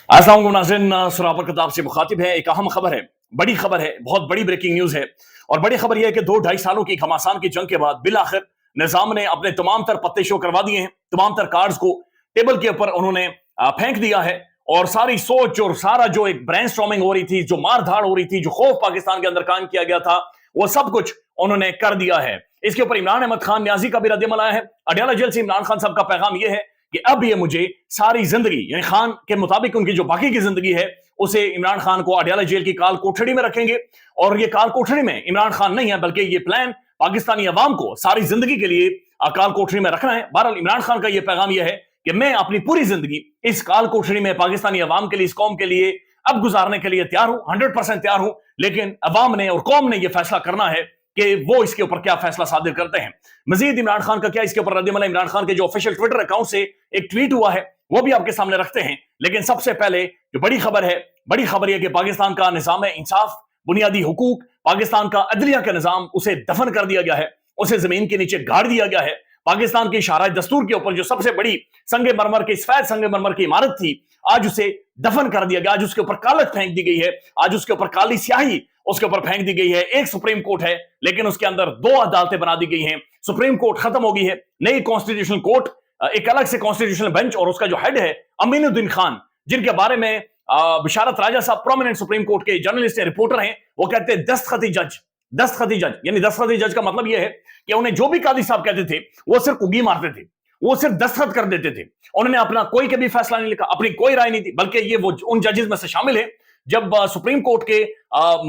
अस्सलाम वालेकुम नाज़रीन, सरापर किताब से मुखातिब है। एक अहम खबर है, बड़ी खबर है, बहुत बड़ी ब्रेकिंग न्यूज है। और बड़ी खबर यह है कि 2-2.5 सालों की घमासान की जंग के बाद बिलाखिर निजाम ने अपने तमाम तर पत्ते शो करवा दिए हैं। तमाम तर कार्ड्स को टेबल के ऊपर उन्होंने फेंक दिया है। और सारी सोच और सारा जो एक ब्रेनस्टॉर्मिंग हो रही थी, जो मार धाड़ हो रही थी, जो खौफ पाकिस्तान के अंदर कायम किया गया था, वो सब कुछ उन्होंने कर दिया है। इसके ऊपर इमरान अहमद खान न्याजी का भी रद्दअमल आया है। अडयाला जेल से इमरान खान साहब का पैगाम यह है कि अब ये मुझे सारी जिंदगी, यानी खान के मुताबिक उनकी जो बाकी की जिंदगी है, उसे इमरान खान को अडयाला जेल की काल कोठड़ी में रखेंगे। और ये काल कोठड़ी में इमरान खान नहीं है, बल्कि ये प्लान पाकिस्तानी अवाम को सारी जिंदगी के लिए काल कोठड़ी में रखना है। बहरहाल इमरान खान का यह पैगाम यह है कि मैं अपनी पूरी जिंदगी इस काल कोठड़ी में पाकिस्तानी अवाम के लिए, इस कौम के लिए अब गुजारने के लिए तैयार हूं, 100% तैयार हूं। लेकिन अवाम ने और कौम ने यह फैसला करना है कि वो इसके ऊपर क्या फैसला सादिर करते हैं। मजीद इमरान खान का क्या इसके ऊपर रद्दअमल है, इमरान खान के जो ऑफिशियल ट्विटर अकाउंट से एक ट्वीट हुआ है वो भी आपके सामने रखते हैं। लेकिन सबसे पहले जो बड़ी खबर है, बड़ी खबर यह कि पाकिस्तान का निजाम इंसाफ, बुनियादी हुकूक, पाकिस्तान का अदलिया का निजाम, उसे दफन कर दिया गया है, उसे जमीन के नीचे गाड़ दिया गया है। पाकिस्तान की शाहराह दस्तूर के ऊपर जो सबसे बड़ी संगे मरमर की, सफेद संगे मरमर की इमारत थी, आज उसे दफन कर दिया गया। आज उसके ऊपर कालत फेंक दी गई है, आज उसके ऊपर काली स्याही उसके ऊपर फेंक दी गई है। एक सुप्रीम कोर्ट है, लेकिन उसके अंदर 2 अदालतें बना दी गई हैं। सुप्रीम कोर्ट खत्म हो गई है, नई कॉन्स्टिट्यूशनल कोर्ट, एक अलग से कॉन्स्टिट्यूशनल बेंच, और उसका जो हेड है अमीनुद्दीन खान, जिनके बारे में बिशारत राजा साहब प्रोमिनेंट सुप्रीम कोर्ट के जर्नलिस्ट या रिपोर्टर हैं, वो कहते हैं दस्तखती जज। दस्तखती जज यानी दस्तखती जज का मतलब यह है कि उन्हें जो भी कादी साहब कहते थे वो सिर्फ उंगली मारते थे, वो सिर्फ दस्तखत कर देते थे। उन्होंने अपना कोई कभी फैसला नहीं लिखा, अपनी कोई राय नहीं दी, बल्कि ये वो उन जजेस में से शामिल है जब सुप्रीम कोर्ट के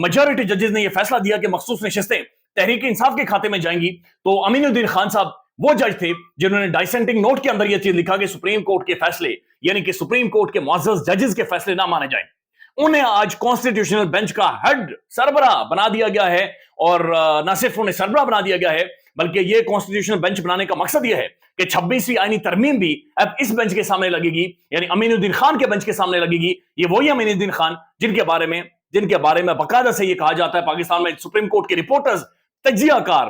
मेजॉरिटी जजेस ने यह फैसला दिया कि मखसूस नशिस्तें तहरीक इंसाफ के खाते में जाएंगी, तो अमीनुद्दीन खान साहब वो जज थे जिन्होंने डाइसेंटिंग नोट के अंदर यह चीज लिखा कि सुप्रीम कोर्ट के फैसले, यानी कि सुप्रीम कोर्ट के मुअज़्ज़ज़ जजेस के फैसले ना माने जाएं। उन्हें आज कॉन्स्टिट्यूशनल बेंच का हेड सरबराह बना दिया गया है। और न सिर्फ उन्हें सरबराह बना दिया गया है, बल्कि यह कॉन्स्टिट्यूशनल बेंच बनाने का मकसद यह है कि 26वीं आईनी तरमीम भी अब इस बेंच के सामने लगेगी, यानी अमीनुद्दीन खान के बेंच के सामने लगेगी। ये वही अमीनुद्दीन खान जिनके बारे में बाकायदा से यह कहा जाता है, पाकिस्तान में सुप्रीम कोर्ट के रिपोर्टर्स, तज्जियाकार,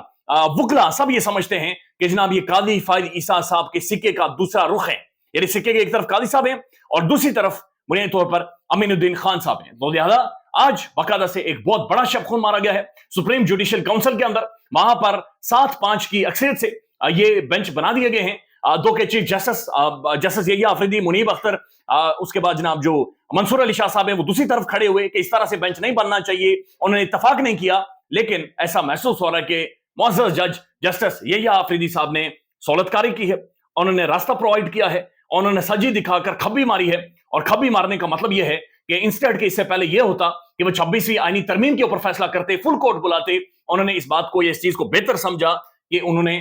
वुकला सब ये समझते हैं कि जनाब ये कादी फाइज ईसा साहब के सिक्के का दूसरा रुख है। यानी सिक्के के एक तरफ कादी साहब हैं और दूसरी तरफ बुनियादी तौर पर अमीनुद्दीन खान साहब हैं। तो लिहाजा आज बाकायदा से एक बहुत बड़ा शब खून मारा गया है सुप्रीम जुडिशियल काउंसिल के अंदर। वहां पर 7-5 की अक्सरियत से ये बेंच बना दिए गए हैं। 2 के chief justice, justice Yahya Afridi, Munib Akhtar, उसके बाद जनाब जो मंसूर अली शाह साहब हैं वो दूसरी तरफ खड़े हुए कि इस तरह से बेंच नहीं बनना चाहिए। उन्होंने इत्तफाक नहीं किया, लेकिन ऐसा महसूस हो रहा है कि मुअज़्ज़ज़ जज जस्टिस यहिया आफरीदी साहब ने सौलतकारी की है, उन्होंने रास्ता प्रोवाइड किया है, उन्होंने सजी दिखाकर खब्बी मारी है। और खब्बी मारने का मतलब यह है कि इंस्टेड के इससे पहले यह होता कि वो 26वीं आईनी तरमीम के ऊपर फैसला करते, फुल कोर्ट बुलाते, उन्होंने इस बात को, इस चीज को बेहतर समझा कि उन्होंने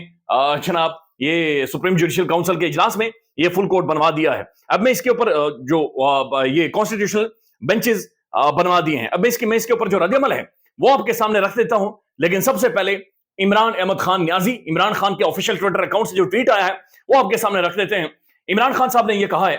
जनाब ये सुप्रीम जुडिशियल काउंसिल के इजलास में ये फुल कोर्ट बनवा दिया है। अब मैं इसके ऊपर जो ये कॉन्स्टिट्यूशनल बेंचेस बनवा दिए हैं, अब मैं इसके ऊपर जो रद्दअमल है वो आपके सामने रख देता हूं। लेकिन सबसे पहले इमरान अहमद खान न्याजी, इमरान खान के ऑफिशियल ट्विटर अकाउंट से जो ट्वीट आया है वो आपके सामने रख देते हैं। इमरान खान साहब ने यह कहा है,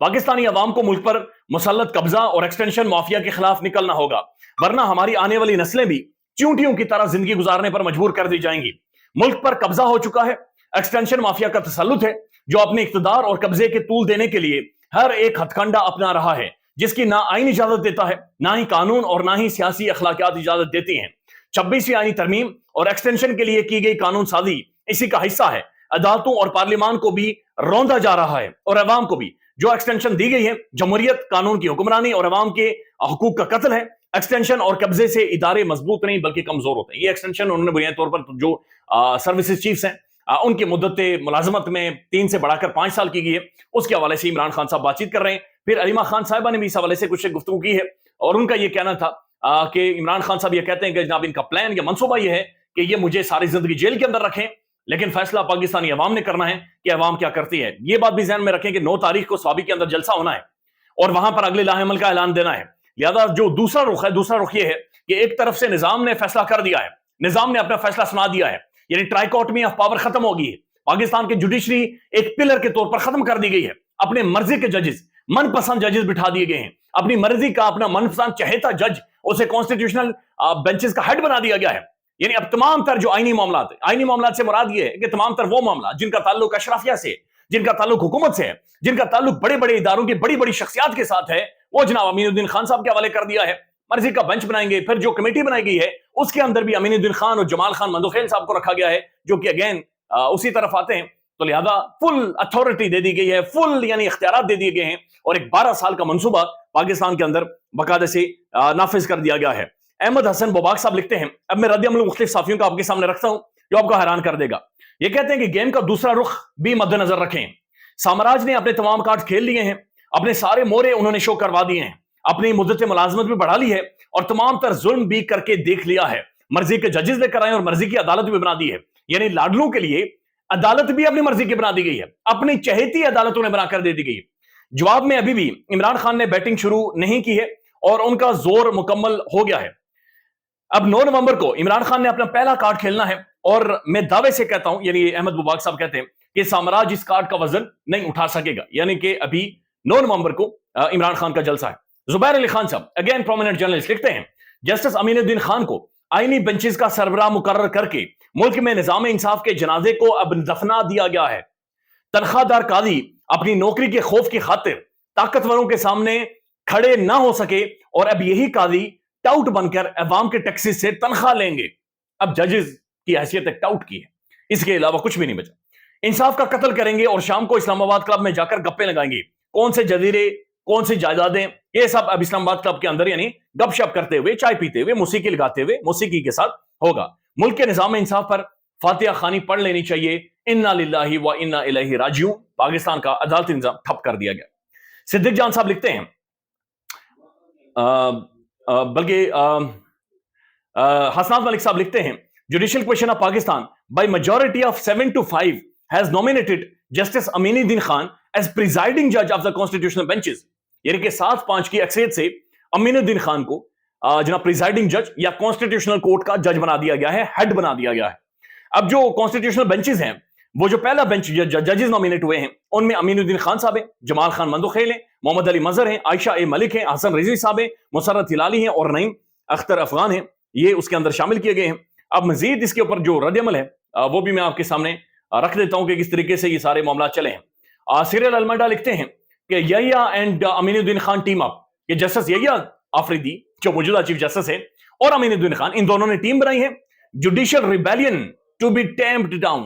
पाकिस्तानी अवाम को मुल्क पर मुसल्लत कब्जा और एक्सटेंशन माफिया के खिलाफ निकलना होगा, वरना हमारी आने वाली नस्लें भी चूंटियों की तरह जिंदगी गुजारने पर मजबूर कर दी जाएंगी। मुल्क पर कब्जा हो चुका है, एक्सटेंशन माफिया का तसल्लुत है, जो अपने इख्तिदार और कब्जे के तूल देने के लिए हर एक हथकंडा अपना रहा है, जिसकी ना आईन इजाजत देता है, ना ही कानून और ना ही सियासी अखलाकियात इजाजत देती हैं। 26वीं आईनी तरमीम और एक्सटेंशन के लिए की गई कानून साजी इसी का हिस्सा है। अदालतों और पार्लियामान को भी रौंदा जा रहा है और अवाम को भी। जो एक्सटेंशन दी गई है जमहूरियत, कानून की हुक्मरानी और अवाम के हकूक का कत्ल है। एक्सटेंशन और कब्जे से इदारे मजबूत नहीं बल्कि कमजोर होते हैं। ये एक्सटेंशन उन्होंने बुनियादी तौर पर जो सर्विसेज चीफ्स हैं उनकी मुद्दत मुलाजमत में 3 से बढ़ाकर 5 साल की गई है, उसके हवाले से इमरान खान साहब बातचीत कर रहे हैं। फिर अलीमा खान साहिबा ने भी इस हवाले से कुछ गुफ्तगू की है और उनका यह कहना था कि इमरान खान साहब ये कहते हैं कि जनाब इनका प्लान या मनसूबा यह है कि ये मुझे सारी जिंदगी जेल के अंदर रखें, लेकिन फैसला पाकिस्तानी अवाम ने करना है कि अवाम क्या करती है। ये बात भी ज़हन में रखें कि 9 तारीख को स्वाबी के अंदर जलसा होना है और वहां पर अगले लाहेमल का ऐलान देना है। लिहाजा जो दूसरा रुख ये है कि एक तरफ से निजाम ने फैसला कर दिया है, निजाम ने अपना फैसला सुना दिया है, यानी ट्राइकोटमी ऑफ पावर खत्म हो गई है। पाकिस्तान की जुडिशरी एक पिलर के तौर पर खत्म कर दी गई है। अपने मर्जी के जजेस, मनपसंद जजेस बिठा दिए गए हैं। अपनी मर्जी का अपना मनपसंद चहेता जज उसे कॉन्स्टिट्यूशनल बेंचेस का हेड बना दिया गया है। यानी अब तमाम तर जो आईनी मामलात से मुराद ये है कि तमाम तर वो मामला जिनका ताल्लुक अशराफिया से, जिनका ताल्लुक हुकूमत से है, जिनका ताल्लुक बड़े बड़े इदारों की बड़ी बड़ी शख्सियात के साथ है, वो जनाब अमीनुद्दीन खान साहब के हवाले कर दिया है। मर्जी का बेंच बनाएंगे। फिर जो कमेटी बनाई गई है उसके अंदर भी अमीनुद्दीन खान और जमाल खान मंदोखेल साहब को रखा गया है, जो कि अगेन उसी तरफ आते हैं। तो लिहाजा फुल अथॉरिटी दे दी गई है, फुल यानी इख्तियारात दे दिए गए हैं, और एक 12 साल का मंसूबा पाकिस्तान के अंदर बाकायदे से नाफिज कर दिया गया है। अहमद हसन बोबाक साहब लिखते हैं, अब मैं रद्द-ए-अमल मुख्तलिफ साफियों का आपके सामने रखता हूं जो आपको हैरान कर देगा। ये कहते हैं कि गेम का दूसरा रुख भी मद्देनजर रखें। साम्राज ने अपने तमाम कार्ड खेल लिए हैं, अपने सारे मोरे उन्होंने शो करवा दिए हैं, अपनी मुद्दत मुलाजमत भी बढ़ा ली है और तमाम तर जुल्म भी करके देख लिया है। मर्जी के जजेस लेकर आए और मर्जी की अदालत भी बना दी है। यानी लाडलों के लिए अदालत भी अपनी मर्जी की बना दी गई है, अपनी चहेती अदालतों ने बनाकर दे दी गई है। जवाब में अभी भी इमरान खान ने बैटिंग शुरू नहीं की है और उनका जोर मुकम्मल हो गया है। अब 9 नवंबर को इमरान खान ने अपना पहला कार्ड खेलना है और मैं दावे से कहता हूं, यानी अहमद बुबाक साहब कहते हैं कि साम्राज्य इस कार्ड का वजन नहीं उठा सकेगा। यानी कि अभी 9 नवंबर को इमरान खान का जलसा है। जुबैर अली खान साहब अगेन प्रोमिनेंट जर्नलिस्ट लिखते हैं, जस्टिस अमीनुद्दीन खान को आईनी बेंचेस का सरबराह मुकर्रर करके मुल्क में निजाम इंसाफ के जनाजे को अब दफना दिया गया है। तनख्वाहदार कादी अपनी नौकरी के खौफ की खातिर ताकतवरों के सामने खड़े ना हो सके और अब यही कादी टाउट बनकर अवाम के टैक्सेस से तनख्वाह लेंगे। अब जजेस की हैसियत एक टाउट की है, इसके अलावा कुछ भी नहीं बचा। इंसाफ का कत्ल करेंगे और शाम को इस्लामाबाद क्लब में जाकर गप्पे लगाएंगे, कौन से जजीरे कौन सी जायदादें, ये सब अब इस्लामाबाद क्लब के अंदर यानी गपशप करते हुए, चाय पीते हुए, मौसीकी लगाते हुए, मौसीकी के साथ होगा। मुल्क के निजाम इंसाफ पर फातिहा खानी पढ़ लेनी चाहिए। इन्ना लिल्लाहि व इन्ना इलैहि राजिऊन। पाकिस्तान का अदालती निजाम ठप कर दिया गया। सिद्दीक जान साहब लिखते हैं, बल्कि हसनात मलिक साहब लिखते हैं, judicial commission of Pakistan by majority of 7 to 5 has nominated justice Aminuddin Khan as presiding जज ऑफ द कॉन्स्टिट्यूशनल बेंचेस। यानी कि 7-5 की अक्सरियत से अमीनुद्दीन खान को जनाब प्रिजाइडिंग जज या कॉन्स्टिट्यूशनल कोर्ट का जज बना दिया गया है, हेड बना दिया गया है। अब जो कॉन्स्टिट्यूशनल बेंचेस हैं, वो जो पहला बेंच जजेस नॉमिनेट हुए हैं, उनमें अमीनुद्दीन खान साहब हैं, जमाल खान मंदोखेल हैं, मोहम्मद अली मजहर हैं, आयशा ए मलिक हैं, हसन रिजवी साहब हैं, मुसर्रत हिलाली हैं और नईम अख्तर अफगान हैं। ये उसके अंदर शामिल किए गए हैं। अब मजीद इसके ऊपर जो रद्द-ए-अमल है वो भी मैं आपके सामने रख देता हूं कि किस तरीके से ये सारे मामला चले हैं। सीरियल अलमडा लिखते हैं कि Yahya and Aminuddin Khan team up, ये जस्टिस यहिया आफरीदी जो मौजूदा चीफ जस्टिस है और अमीनुद्दीन खान, इन दोनों ने टीम बनाई है judicial rebellion to be tamped down,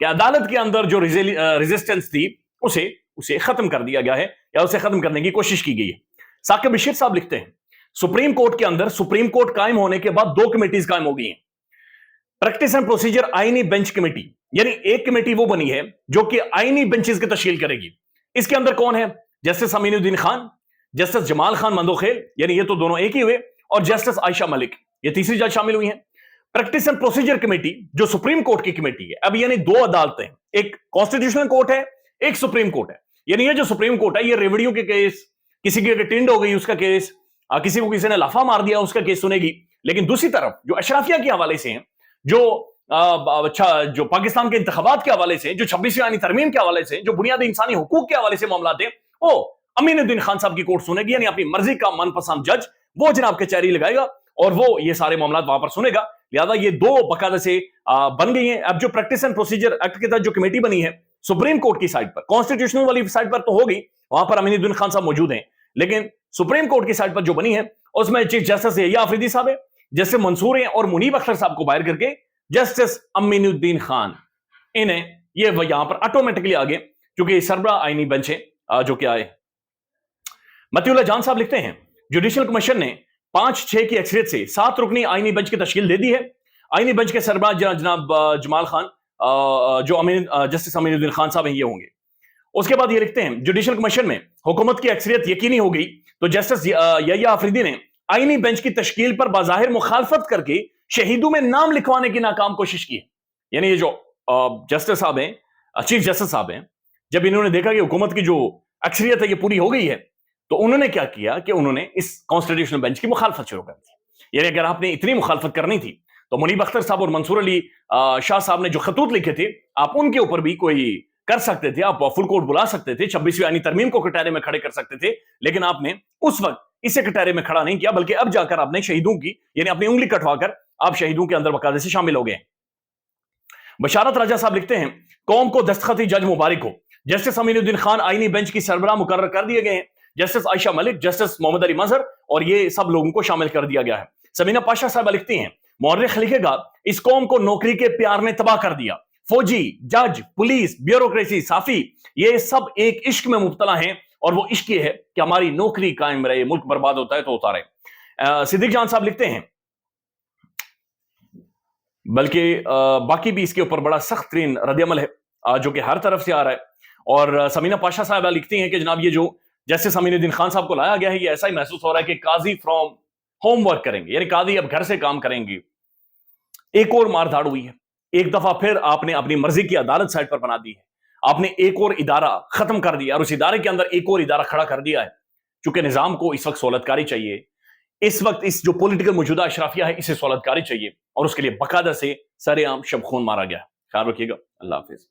कि अदालत के अंदर जो रेजिस्टेंस थी उसे खत्म कर दिया गया है या उसे खत्म करने की कोशिश की गई है। साकिब बशीर साहब लिखते हैं, सुप्रीम कोर्ट के अंदर सुप्रीम कोर्ट कायम होने के बाद 2 कमेटीज कायम हो गई हैं। प्रैक्टिस एंड प्रोसीजर आईनी बेंच कमेटी, यानी एक कमेटी वो बनी है जो कि आईनी बेंचेस की तश्कील करेगी। इसके अंदर कौन है? जस्टिस अमीनुद्दीन खान, जस्टिस जमाल खान मंदोखेल, यानी ये तो दोनों एक ही हुए, और जस्टिस आयशा मलिक, ये तीसरी जज शामिल हुई हैं। प्रैक्टिस एंड प्रोसीजर कमेटी जो सुप्रीम कोर्ट की कमेटी है, अब यानी 2 अदालतें, एक कॉन्स्टिट्यूशनल कोर्ट है, एक सुप्रीम कोर्ट है। यानी ये जो सुप्रीम कोर्ट है, ये रेवड़ियों के केस, किसी की टिंड हो गई उसका केस, किसी को किसी ने लाफा मार दिया उसका केस सुनेगी। लेकिन दूसरी तरफ जो अशराफिया के हवाले से हैं, जो पाकिस्तान के इंतखाबात के हवाले से, जो 26वीं आईनी तरमीम के हवाले से, जो बुनियादी इंसानी हुकूक के हवाले से मामला थे, वो अमीनुद्दीन खान साहब की कोर्ट सुनेगी। यानी अपनी मर्जी का मनपसंद जज वो जनाब कचहरी लगाएगा और वो ये सारे मामला वहां पर सुनेगा। लिहाजा ये 2 बकायदा से बन गई हैं। अब जो प्रैक्टिस एंड प्रोसीजर एक्ट के तहत जो कमेटी बनी है सुप्रीम कोर्ट की साइड पर, कॉन्स्टिट्यूशनल वाली साइड पर तो होगी, वहां पर अमीनुद्दीन खान साहब मौजूद हैं, लेकिन सुप्रीम कोर्ट की साइड पर जो बनी है उसमें चीफ जस्टिस यहिया आफरीदी साहब है, जस्टिस मंसूर हैं और मुनीब अख्तर साहब को बाहर करके जस्टिस अमीनुद्दीन खान, इन्हें ये यहां पर ऑटोमेटिकली आगे, क्योंकि सरबराह आईनी बेंच है जो कि आए। मतीउल्लाह जान साहब लिखते हैं, जुडिशियल कमीशन ने 5-6 की अक्सरियत से 7 रुकनी आईनी बेंच की तश्कील दे दी है। आईनी बेंच के सरबराह जनाब जमाल खान, जो जस्टिस अमीनुद्दीन खान साहब हैं, ये होंगे। उसके बाद ये लिखते हैं, जुडिशियल कमीशन में हुकूमत की अक्सरियत यकीनी हो गई तो जस्टिस यहिया आफरीदी ने आईनी बेंच की तश्कील पर बाज़ाहिर मुखालफत करके शहीदों में नाम लिखवाने की नाकाम कोशिश की है। यानी ये जो जस्टिस साहब हैं, चीफ जस्टिस साहब हैं, जब इन्होंने देखा कि हुकूमत की जो अक्सरियत है ये पूरी हो गई है, तो उन्होंने क्या किया कि उन्होंने इस कॉन्स्टिट्यूशनल बेंच की मुखालफत शुरू कर दी। यानी अगर आपने इतनी मुखालफत करनी थी तो मुनीब अख्तर साहब और मंसूर अली शाह साहब ने जो खतूत लिखे थे, आप उनके ऊपर भी कोई कर सकते थे, आप फुल कोर्ट बुला सकते थे, 26वीं आईनी तरमीम को कटहरे में खड़े कर सकते थे, लेकिन आपने उस वक्त इसे कटहरे में खड़ा नहीं किया, बल्कि अब जाकर आपने शहीदों की यानी अपनी उंगली कटवाकर आप शहीदों के अंदर बकायदे से शामिल हो गए। बशारत राजा साहब लिखते हैं, कौम को दस्तखती जज मुबारक हो, जस्टिस अमीन उद्दीन खान आईनी बेंच की सरबराह मुकर्रर कर दिए गए हैं। जस्टिस आयशा मलिक, जस्टिस मोहम्मद अली मजहर और ये सब लोगों को शामिल कर दिया गया है। समीना पाशा साहब लिखती हैं, मौर्रिख लिखेगा, इस कौम को नौकरी के प्यार ने तबाह कर दिया। फौजी, जज, पुलिस, ब्यूरोक्रेसी, साफी, ये सब एक इश्क में मुब्तला हैं और वो इश्क ये है कि हमारी नौकरी कायम रहे, मुल्क बर्बाद होता है तो होता रहे। सिद्दीक जान साहब लिखते हैं, बल्कि बाकी भी इसके ऊपर बड़ा सख्त तरीन रद्द-ए-अमल है जो कि हर तरफ से आ रहा है। और समीना पाशा साहब लिखती हैं कि जनाब ये जो जस्टिस अमीनुद्दीन खान साहब को लाया गया है, ये ऐसा ही महसूस हो रहा है कि काजी फ्रॉम होमवर्क करेंगे, यानी काजी अब घर से काम करेंगे। एक और मारधाड़ हुई है, एक दफा फिर आपने अपनी मर्जी की अदालत साइड पर बना दी है, आपने एक और इदारा खत्म कर दिया और उस इदारे के अंदर एक और इदारा खड़ा कर दिया है। चूंकि निजाम को इस वक्त सहूलतकारी चाहिए, इस वक्त इस जो पॉलिटिकल मौजूदा अशराफिया है इसे सहूलतकारी चाहिए और उसके लिए बाकायदा से सरेआम शब खून मारा गया है। ख्याल रखिएगा, अल्लाह हाफिज।